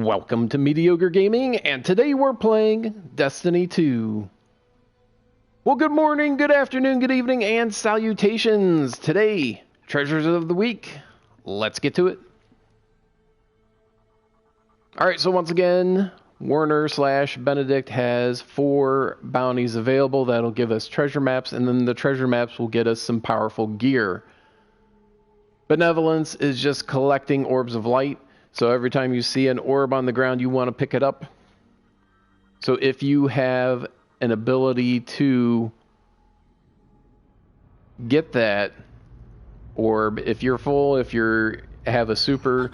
Welcome to Mediocre Gaming, and today we're playing Destiny 2. Well, good morning, good afternoon, good evening, and salutations. Today, Treasures of the Week. Let's get to it. Alright, so once again, Warner/Benedict has 4 bounties available that'll give us treasure maps, and then the treasure maps will get us some powerful gear. Benevolence is just collecting orbs of light. So every time you see an orb on the ground, you want to pick it up. So if you have an ability to get that orb, if you're full, if you have a super,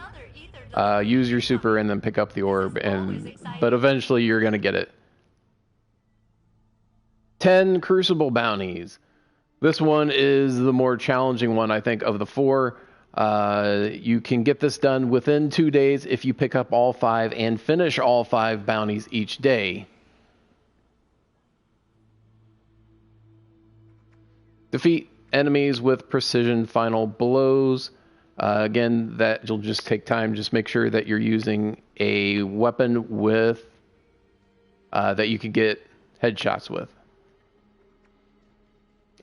use your super and then pick up the orb. But eventually you're going to get it. 10 Crucible bounties. This one is the more challenging one, I think, of the 4. You can get this done within 2 days if you pick up all 5 and finish all 5 bounties each day. Defeat enemies with precision final blows. Again, that will just take time. Just make sure that you're using a weapon with that you can get headshots with.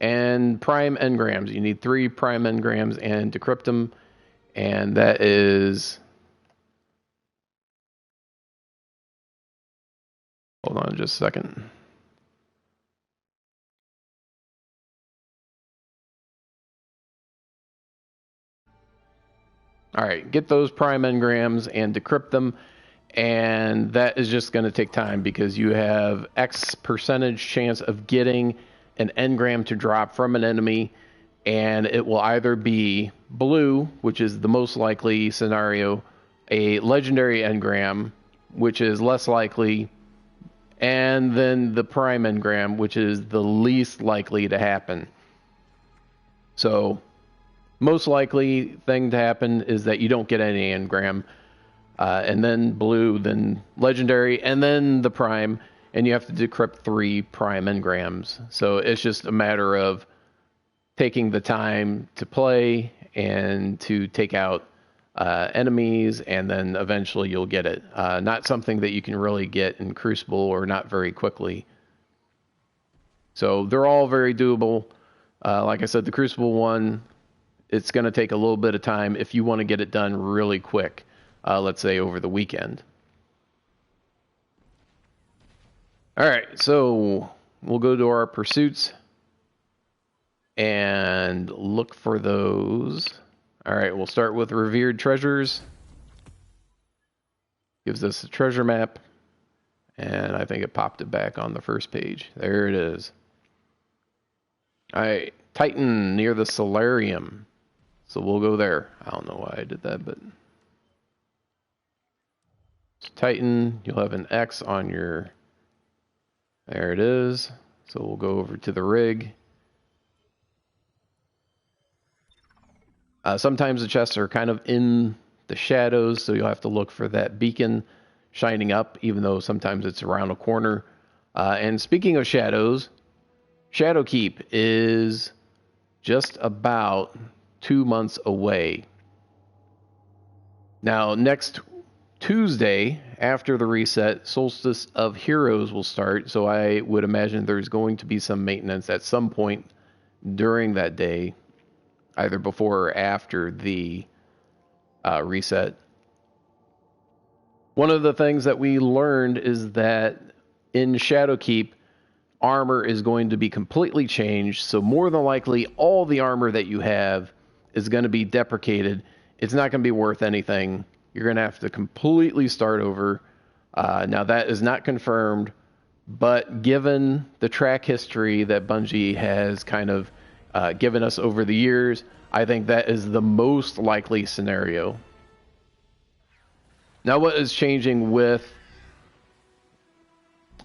And prime engrams. You need 3 prime engrams and decrypt them. And that is... Hold on just a second. Alright, get those prime engrams and decrypt them. And that is just going to take time because you have X percentage chance of getting an engram to drop from an enemy, and it will either be blue, which is the most likely scenario, a legendary engram, which is less likely, and then the prime engram, which is the least likely to happen. So most likely thing to happen is that you don't get any engram, and then blue, then legendary, and then the prime. And you have to decrypt 3 prime engrams. So it's just a matter of taking the time to play and to take out enemies, and then eventually you'll get it. Not something that you can really get in Crucible, or not very quickly. So they're all very doable. Like I said, the Crucible one, it's going to take a little bit of time if you want to get it done really quick, let's say over the weekend. Alright, so we'll go to our pursuits and look for those. Alright, we'll start with revered treasures. Gives us a treasure map, and I think it popped it back on the first page. There it is. Alright, Titan near the Solarium. So we'll go there. I don't know why I did that, but... Titan, you'll have an X on your... There it is. So we'll go over to the rig. Sometimes the chests are kind of in the shadows, so you'll have to look for that beacon shining up, even though sometimes it's around a corner. And speaking of shadows, Shadowkeep is just about 2 months away. Now, next Tuesday, after the reset, Solstice of Heroes will start, so I would imagine there's going to be some maintenance at some point during that day, either before or after the reset. One of the things that we learned is that in Shadowkeep, armor is going to be completely changed, so more than likely all the armor that you have is going to be deprecated. It's not going to be worth anything. You're going to have to completely start over. Now, that is not confirmed, but given the track history that Bungie has kind of given us over the years, I think that is the most likely scenario. Now, what is changing with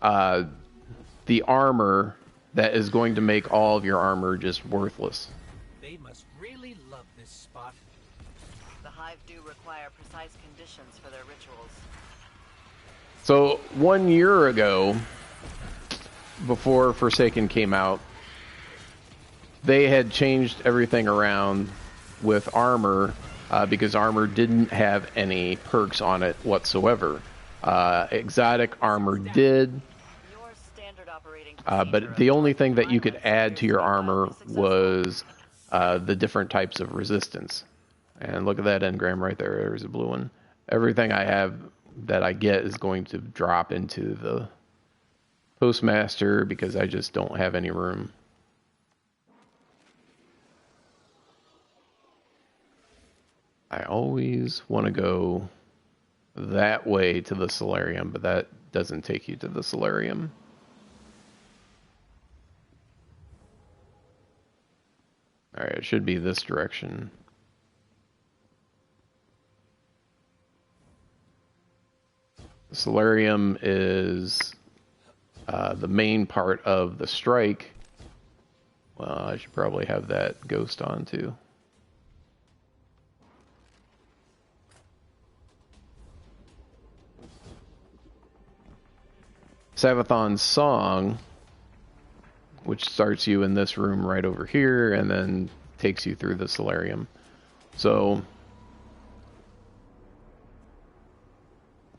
the armor that is going to make all of your armor just worthless? They must really love this spot. The Hive do require precise conditions for their rituals. So 1 year ago, before Forsaken came out, they had changed everything around with armor because armor didn't have any perks on it whatsoever. Exotic armor did, Your standard operating but procedure the of only thing that you targeting could violence add to your appears to be armor wildly successful. was the different types of resistance. And look at that engram right there. There's a blue one. Everything I have that I get is going to drop into the postmaster because I just don't have any room. I always want to go that way to the solarium, but that doesn't take you to the solarium. Alright, it should be this direction. The solarium is the main part of the strike. Well, I should probably have that ghost on too. Savathon's song, which starts you in this room right over here and then takes you through the solarium. So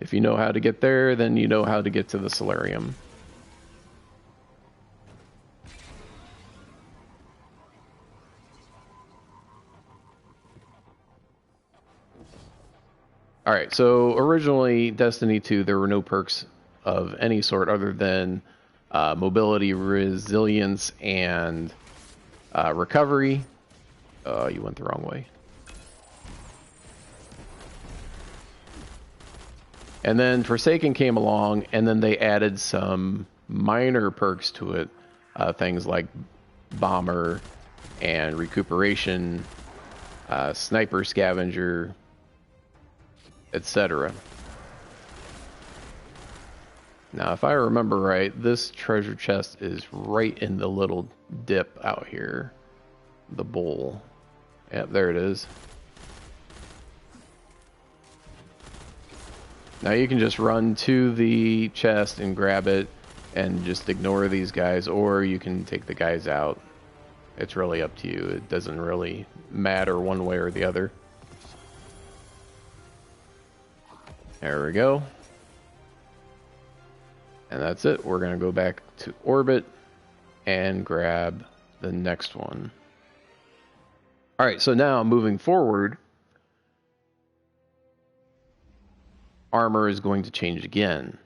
if you know how to get there, then you know how to get to the solarium. Alright, so originally Destiny 2, there were no perks of any sort other than mobility, resilience, and recovery. You went the wrong way. And then Forsaken came along, and then they added some minor perks to it. Things like Bomber and Recuperation, Sniper Scavenger, etc. Now, if I remember right, this treasure chest is right in the little dip out here. The bowl. Yep, there it is. Now you can just run to the chest and grab it and just ignore these guys, or you can take the guys out. It's really up to you. It doesn't really matter one way or the other. There we go. And that's it. We're going to go back to orbit and grab the next one. Alright, so now moving forward, armor is going to change again.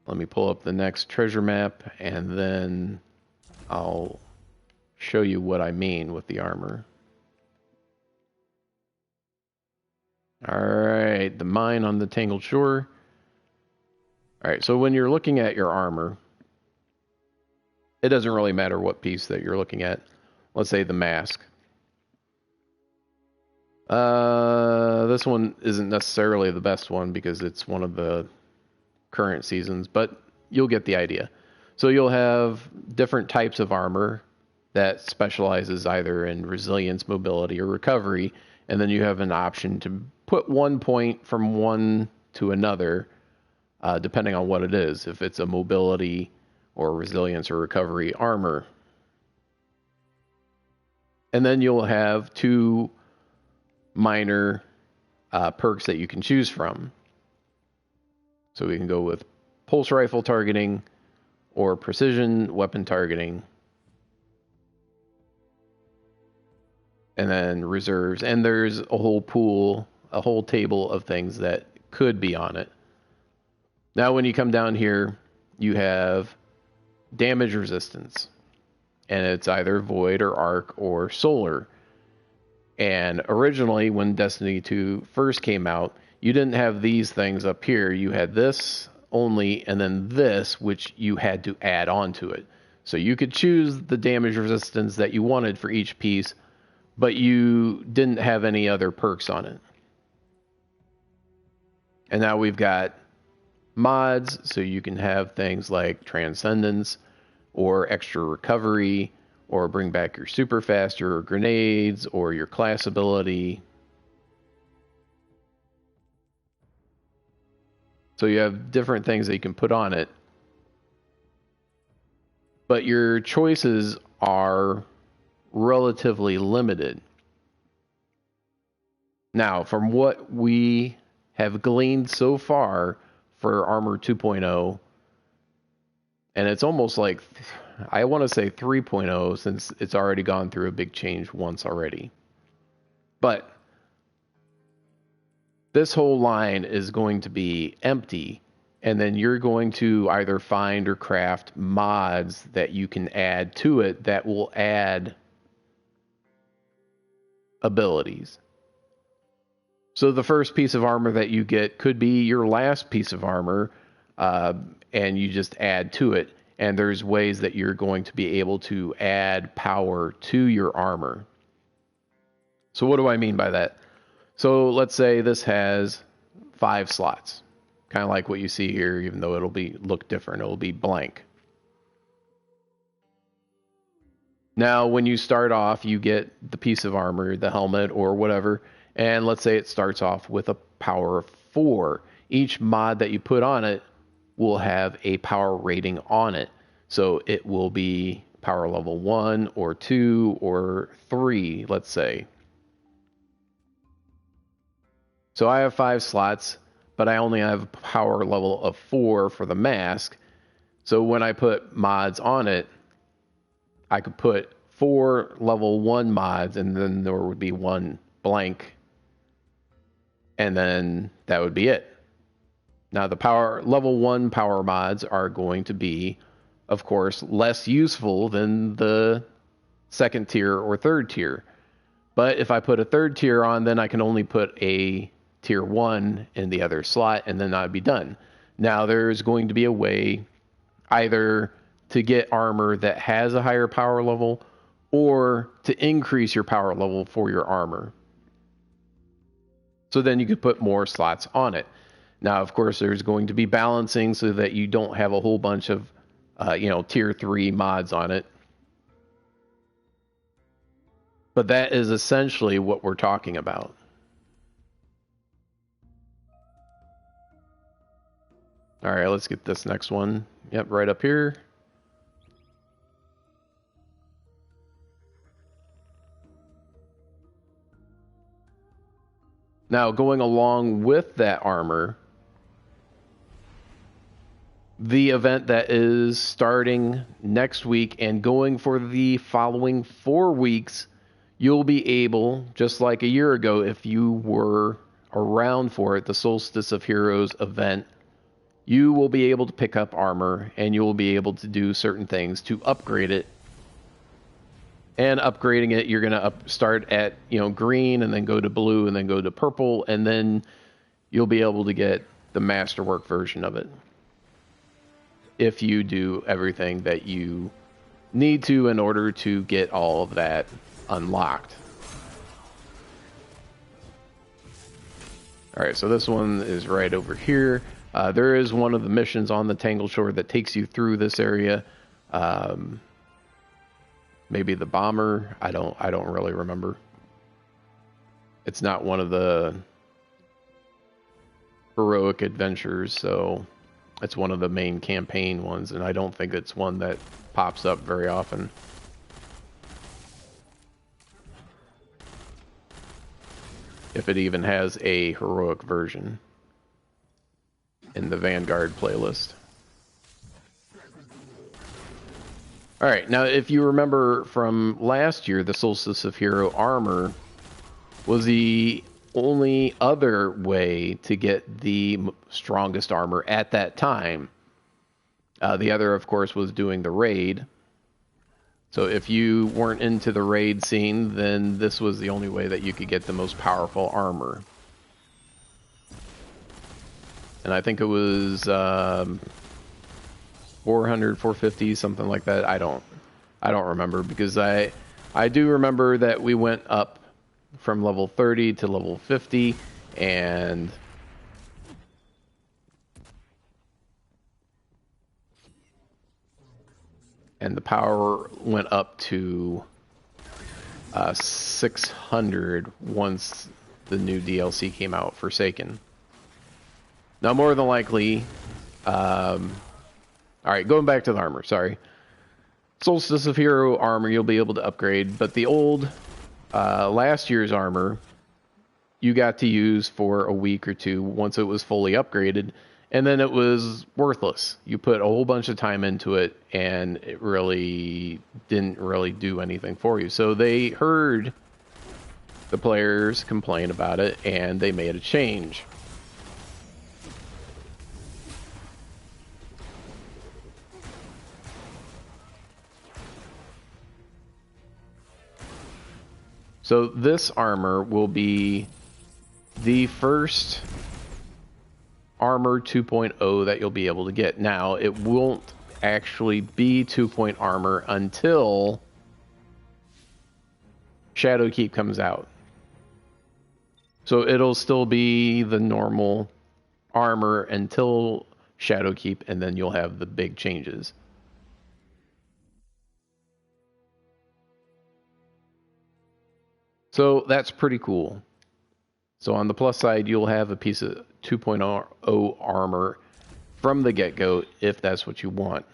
Let me pull up the next treasure map and then I'll show you what I mean with the armor. Alright, the mine on the Tangled Shore. Alright, so when you're looking at your armor, it doesn't really matter what piece that you're looking at. Let's say the mask. This one isn't necessarily the best one because it's one of the current seasons, but you'll get the idea. So you'll have different types of armor that specializes either in resilience, mobility, or recovery, and then you have an option to put 1 point from one to another, depending on what it is, if it's a mobility or resilience or recovery armor. And then you'll have 2 minor perks that you can choose from. So we can go with pulse rifle targeting or precision weapon targeting. And then reserves. And there's a whole pool, a whole table of things that could be on it. Now when you come down here, you have damage resistance. And it's either void or arc or solar. And originally, when Destiny 2 first came out, you didn't have these things up here. You had this only, and then this, which you had to add on to it. So you could choose the damage resistance that you wanted for each piece, but you didn't have any other perks on it. And now we've got mods, so you can have things like Transcendence, or extra recovery, or bring back your super faster, or grenades, or your class ability. So you have different things that you can put on it. But your choices are relatively limited. Now, from what we have gleaned so far for Armor 2.0, and it's almost like, I want to say 3.0 since it's already gone through a big change once already. But this whole line is going to be empty, and then you're going to either find or craft mods that you can add to it that will add abilities. So the first piece of armor that you get could be your last piece of armor, and you just add to it. And there's ways that you're going to be able to add power to your armor. So what do I mean by that? So let's say this has 5 slots, kind of like what you see here, even though it'll look different. It'll be blank. Now, when you start off, you get the piece of armor, the helmet or whatever, and let's say it starts off with a power of 4. Each mod that you put on it will have a power rating on it. So it will be power level 1 or 2 or 3, let's say. So I have 5 slots, but I only have a power level of 4 for the mask. So when I put mods on it, I could put 4 level 1 mods, and then there would be 1 blank, and then that would be it. Now the level 1 power mods are going to be, of course, less useful than the second tier or third tier. But if I put a third tier on, then I can only put a tier 1 in the other slot, and then I'd be done. Now there's going to be a way either to get armor that has a higher power level or to increase your power level for your armor. So then you could put more slots on it. Now, of course, there's going to be balancing so that you don't have a whole bunch of, tier 3 mods on it. But that is essentially what we're talking about. All right, let's get this next one. Yep, right up here. Now, going along with that armor, the event that is starting next week and going for the following 4 weeks, you'll be able, just like a year ago, if you were around for it, the Solstice of Heroes event, you will be able to pick up armor and you will be able to do certain things to upgrade it. And upgrading it, you're going to start at green and then go to blue and then go to purple, and then you'll be able to get the masterwork version of it if you do everything that you need to in order to get all of that unlocked. All right, so this one is right over here. There is one of the missions on the Tangled Shore that takes you through this area. Maybe the bomber. I don't really remember. It's not one of the heroic adventures, so it's one of the main campaign ones, and I don't think it's one that pops up very often. If it even has a heroic version in the Vanguard playlist. All right, now if you remember from last year, the Solstice of Hero armor was the only other way to get the strongest armor at that time. The other, of course, was doing the raid. So if you weren't into the raid scene, then this was the only way that you could get the most powerful armor. And I think it was 400, 450, something like that. I don't remember, because I do remember that we went up from level 30 to level 50, and the power went up to 600 once the new DLC came out, Forsaken. Now, more than likely, all right, going back to the armor, sorry. Solstice of Hero armor you'll be able to upgrade, but the old last year's armor you got to use for a week or two once it was fully upgraded, and then it was worthless. You put a whole bunch of time into it, and it really didn't really do anything for you. So they heard the players complain about it, and they made a change. So this armor will be the first armor 2.0 that you'll be able to get. Now, it won't actually be 2-point armor until Shadowkeep comes out. So it'll still be the normal armor until Shadowkeep, and then you'll have the big changes. So that's pretty cool. So on the plus side, you'll have a piece of 2.0 armor from the get-go if that's what you want.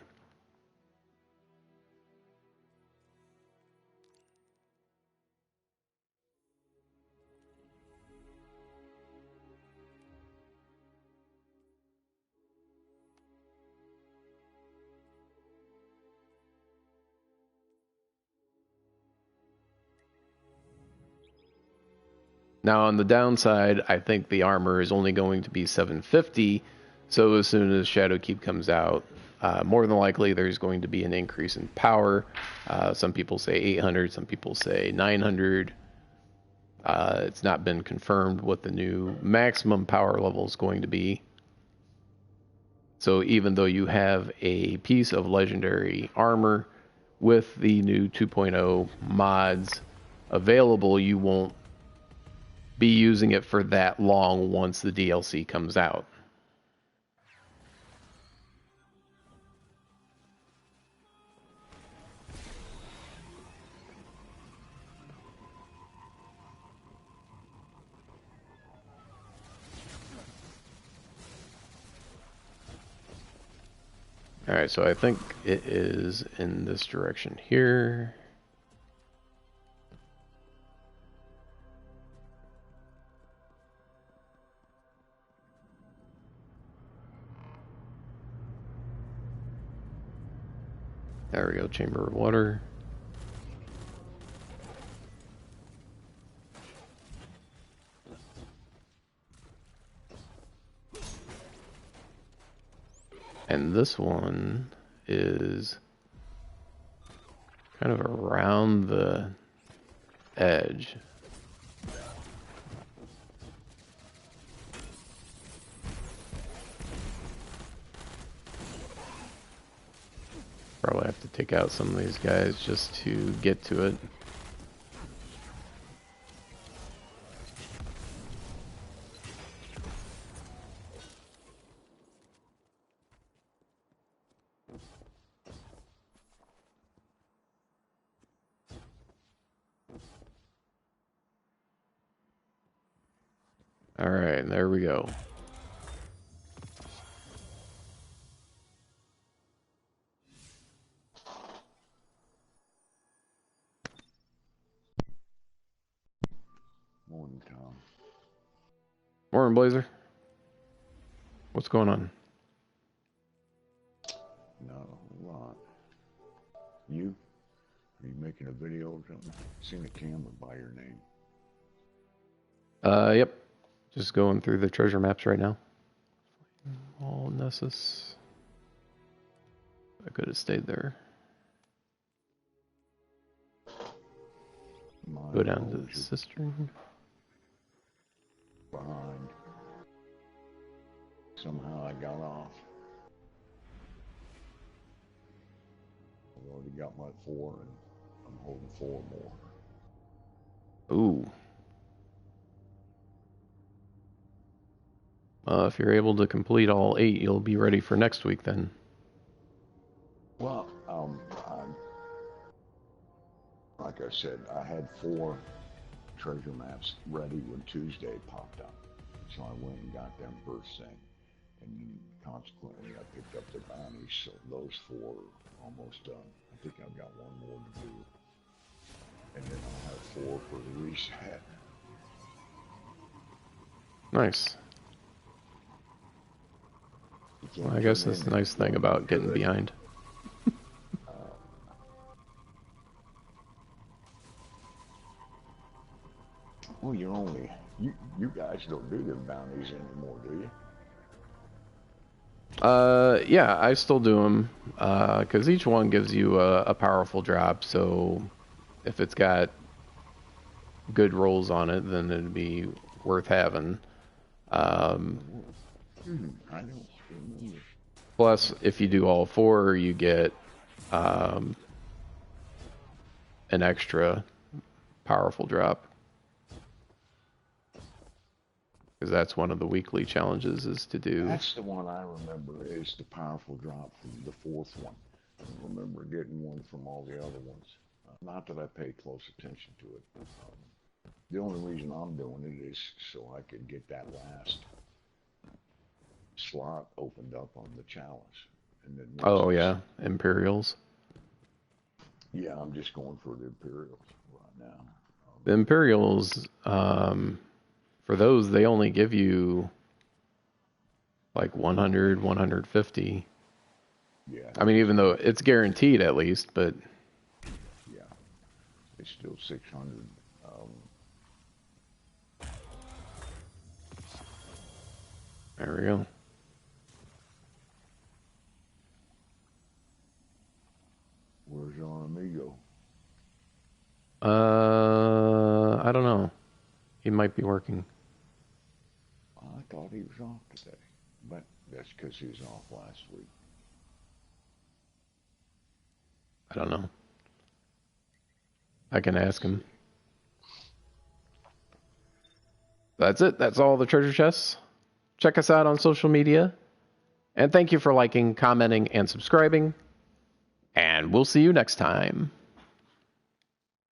Now on the downside, I think the armor is only going to be 750. So as soon as Shadowkeep comes out, more than likely there's going to be an increase in power. Some people say 800, some people say 900. It's not been confirmed what the new maximum power level is going to be. So even though you have a piece of legendary armor with the new 2.0 mods available, you won't be using it for that long once the DLC comes out. Alright, so I think it is in this direction here. There we go, chamber of water. And this one is kind of around the edge. Probably have to take out some of these guys just to get to it. Alright, there we go. Morning, Tom. Morning, Blazer. What's going on? Not a whole lot. You? Are you making a video or something? Seen a camera by your name. Yep. Just going through the treasure maps right now. All Nessus. I could have stayed there. Go down to the cistern. Behind. Somehow I got off. I've already got my 4 and I'm holding 4 more. Ooh. If you're able to complete all 8, you'll be ready for next week then. Well, like I said, I had 4 treasure maps ready when Tuesday popped up. So I went and got them first thing. And consequently, I picked up the bounties, so those 4 are almost done. I think I've got 1 more to do. And then I'll have 4 for the reset. Nice. Well, I guess that's the nice thing about getting behind. Well, you guys don't do them bounties anymore, do you? Yeah, I still do them, because each one gives you a powerful drop, so if it's got good rolls on it, then it'd be worth having. I don't remember. Plus, if you do all four, you get an extra powerful drop. Because that's one of the weekly challenges is to do. That's the one I remember is the powerful drop from the fourth one. I don't remember getting one from all the other ones. Not that I pay close attention to it. The only reason I'm doing it is so I could get that last slot opened up on the challenge. And then Oh yeah, Imperials. Yeah, I'm just going for the Imperials right now. The Imperials, for those, they only give you like 100, 150. Yeah. I mean, even though it's guaranteed at least, but yeah, it's still 600. There we go. Where's our amigo? I don't know. He might be working. I thought he was off today, but that's because he was off last week. I don't know. I can ask him. That's it. That's all the treasure chests. Check us out on social media. And thank you for liking, commenting, and subscribing. And we'll see you next time.